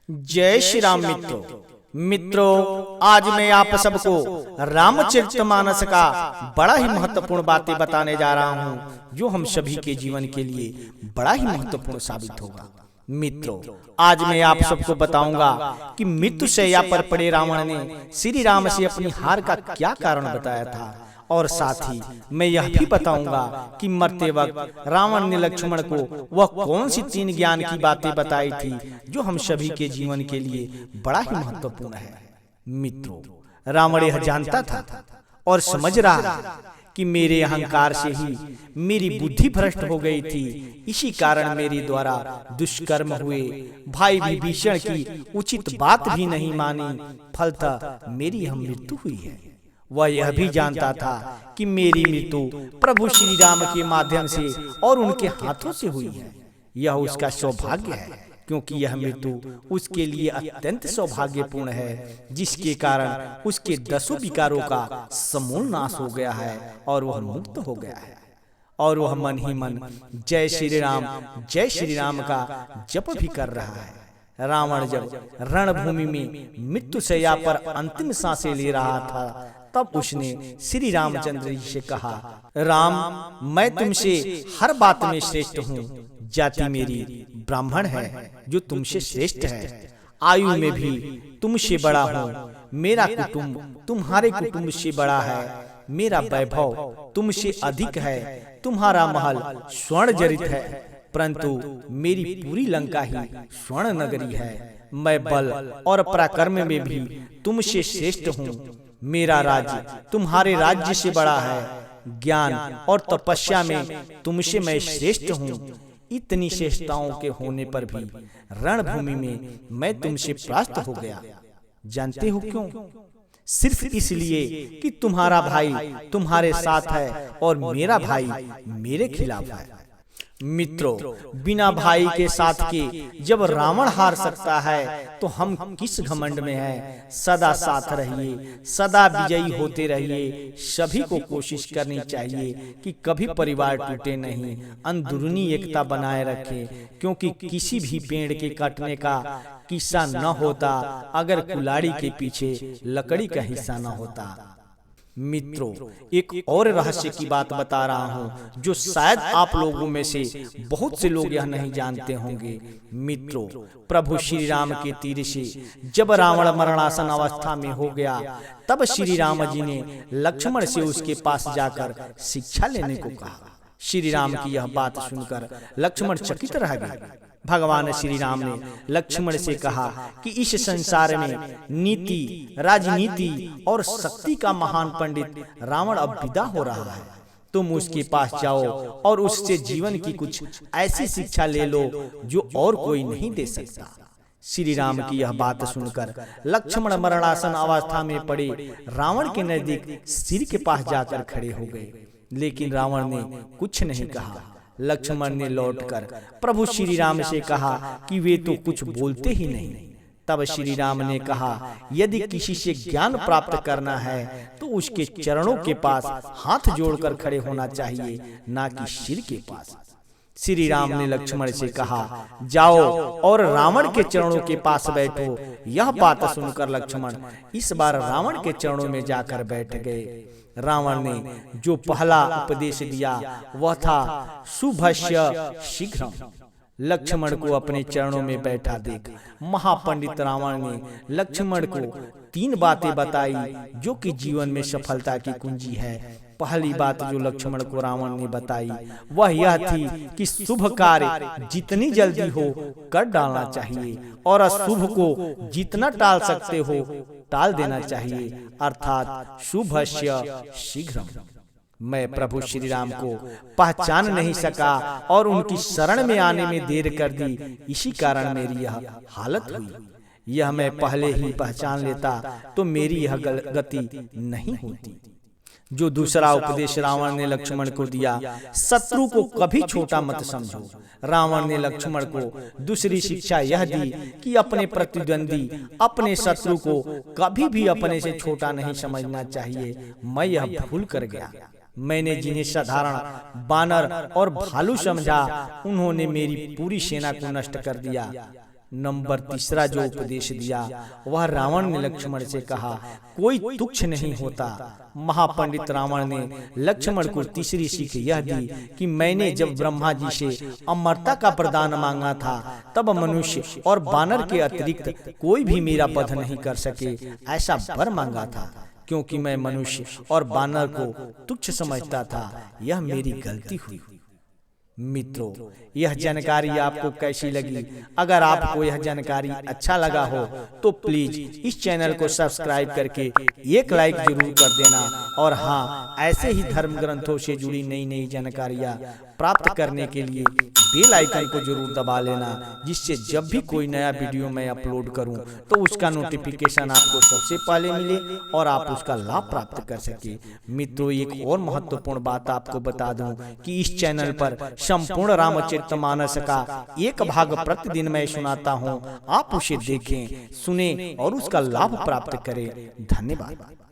जय श्री राम मित्रों, आज मैं आप सबको रामचरितमानस का बड़ा ही महत्वपूर्ण बातें बताने जा रहा हूँ, जो हम सभी के जीवन के लिए बड़ा ही महत्वपूर्ण साबित होगा। मित्रों, आज मैं आप सबको बताऊंगा कि मृत्युशैया पर पड़े रावण ने श्री राम से अपनी हार का क्या कारण बताया था, और साथ ही मैं यह भी बताऊंगा कि मरते वक्त रावण ने लक्ष्मण को वह कौन सी 3 ज्ञान की बातें बताई थी, जो हम सभी के जीवन के लिए बड़ा ही महत्वपूर्ण है। मित्रों, रावण यह जानता था और समझ रहा कि मेरे अहंकार से ही मेरी बुद्धि भ्रष्ट हो गई थी, इसी कारण मेरे द्वारा दुष्कर्म हुए। भाई विभीषण की उचित बात भी नहीं मानी, फलतः मेरी यह मृत्यु हुई है। वह यह भी जानता था कि मेरी मृत्यु प्रभु श्री राम के माध्यम से और उनके हाथों से हुई है। यह उसका सौभाग्य है, क्योंकि यह मृत्यु उसके लिए अत्यंत सौभाग्यपूर्ण है, जिसके कारण उसके 10 विकारों का समूल नाश हो गया है और वह मुक्त हो गया है। और वह मन ही मन जय श्री राम का जप भी कर रहा है। रावण जब रणभूमि में मृत्युशैया पर अंतिम सांसें ले रहा था, तब उसने श्री रामचंद्र जी से कहा, राम, मैं तुमसे हर बात में श्रेष्ठ हूँ। जाति मेरी ब्राह्मण है, जो तुमसे श्रेष्ठ है। आयु में भी तुमसे बड़ा हूँ। मेरा कुटुंब तुम्हारे कुटुंब से बड़ा है। मेरा वैभव तुमसे अधिक है। तुम्हारा महल स्वर्ण जड़ित है, परंतु मेरी पूरी लंका ही स्वर्ण नगरी है। मैं बल और पराक्रम में भी तुमसे श्रेष्ठ हूँ। मेरा राज्य तुम्हारे राज्य से बड़ा है। ज्ञान और तपस्या में तुमसे मैं श्रेष्ठ हूँ। इतनी श्रेष्ठताओं के होने पर भी रणभूमि में मैं तुमसे परास्त हो गया। जानते हो क्यों? सिर्फ इसलिए कि तुम्हारा भाई तुम्हारे साथ है और मेरा भाई मेरे खिलाफ है। मित्रों, बिना भाई के साथ के जब रावण हार सकता है, तो हम किस घमंड में हैं? सदा साथ रहिए, सदा विजयी होते रहिए। सभी को कोशिश करनी चाहिए कि कभी परिवार टूटे नहीं, अंदरूनी एकता बनाए रखें, क्योंकि किसी भी पेड़ के कटने का किस्सा न होता अगर कुल्हाड़ी के पीछे लकड़ी का हिस्सा न होता। मित्रों, एक और रहस्य की बात बता रहा हूँ, जो शायद आप लोगों में से बहुत से लोग यह नहीं जानते होंगे। मित्रों, प्रभु श्री राम के तीर से जब रावण मरणासन अवस्था में हो गया, तब श्री राम जी ने लक्ष्मण से उसके पास जाकर शिक्षा लेने को कहा। श्री राम की यह बात सुनकर लक्ष्मण चकित रह गए। भगवान श्री राम ने लक्ष्मण से कहा कि इस संसार में नीति, राजनीति और शक्ति का महान पंडित रावण अब विदा हो रहा है। तुम उसके पास जाओ और उससे जीवन की कुछ ऐसी शिक्षा ले लो जो और कोई नहीं दे सकता। श्री राम की यह बात सुनकर लक्ष्मण मरणासन अवस्था में पड़े रावण के नजदीक सिर के पास जाकर खड़े हो गए, लेकिन रावण ने कुछ नहीं कहा। लक्ष्मण ने लौटकर प्रभु श्री राम से कहा कि वे तो कुछ बोलते ही नहीं। तब श्री राम ने कहा, यदि किसी से ज्ञान प्राप्त करना है तो उसके चरणों के पास हाथ जोड़कर खड़े होना चाहिए, ना कि सिर के पास। श्री राम ने लक्ष्मण से कहा, जाओ और रावण के चरणों के पास बैठो। यह बात सुनकर लक्ष्मण इस बार रावण के चरणों में जाकर बैठ गए। रावण ने जो पहला उपदेश दिया वह था शुभस्य शीघ्रम। लक्ष्मण को अपने चरणों में बैठा देख महापंडित रावण ने लक्ष्मण को 3 बातें बताई, जो कि जीवन में सफलता की कुंजी है। पहली बात जो लक्ष्मण को रावण ने बताई वह यह थी कि शुभ कार्य जितनी जल्दी हो कर डालना चाहिए, और अशुभ को जितना टाल सकते हो टाल देना चाहिए, अर्थात शुभस्य शीघ्रम। मैं प्रभु श्री राम को पहचान नहीं सका और उनकी शरण में आने में देर कर दी, इसी कारण मेरी यह हालत हुई। यह मैं पहले ही पहचान लेता तो मेरी यह गति नहीं होती। जो दूसरा उपदेश रावण ने लक्ष्मण को दिया, शत्रु को कभी छोटा मत समझो। रावण ने लक्ष्मण को दूसरी शिक्षा यह दी कि अपने प्रतिद्वंदी, अपने शत्रु को कभी भी अपने से छोटा नहीं समझना चाहिए। मैं यह भूल कर गया। मैंने जिन्हें साधारण बानर और भालू समझा, उन्होंने मेरी पूरी सेना को नष्ट कर दिया। नंबर तीसरा जो उपदेश दिया वह रावण ने लक्ष्मण से कहा, कोई तुच्छ नहीं होता। महापंडित रावण ने लक्ष्मण को तीसरी सीख यह दी कि मैंने जब ब्रह्मा जी से अमरता का प्रदान मांगा था तब मनुष्य और बानर के अतिरिक्त कोई भी मेरा वध नहीं कर सके, ऐसा वर मांगा था, क्योंकि मैं मनुष्य और बानर को तुच्छ समझता था। यह मेरी गलती हुई। मित्रों, यह जानकारी आपको कैसी लगी? अगर आपको यह जानकारी अच्छा लगा हो तो प्लीज इस चैनल को सब्सक्राइब करके एक लाइक जरूर कर देना। और हाँ, ऐसे ही धर्म ग्रंथों से जुड़ी नई नई जानकारियाँ प्राप्त करने के लिए बेल आइकन को जरूर दबा लेना, जिससे जब भी कोई नया वीडियो मैं अपलोड करूं तो उसका नोटिफिकेशन आपको सबसे पहले मिले और आप उसका लाभ प्राप्त कर सके। मित्रों, एक और महत्वपूर्ण बात आपको बता दूं कि इस चैनल पर संपूर्ण रामचरितमानस का एक भाग प्रतिदिन मैं सुनाता हूं। आप उसे देखें, सुने और उसका लाभ प्राप्त करें। धन्यवाद।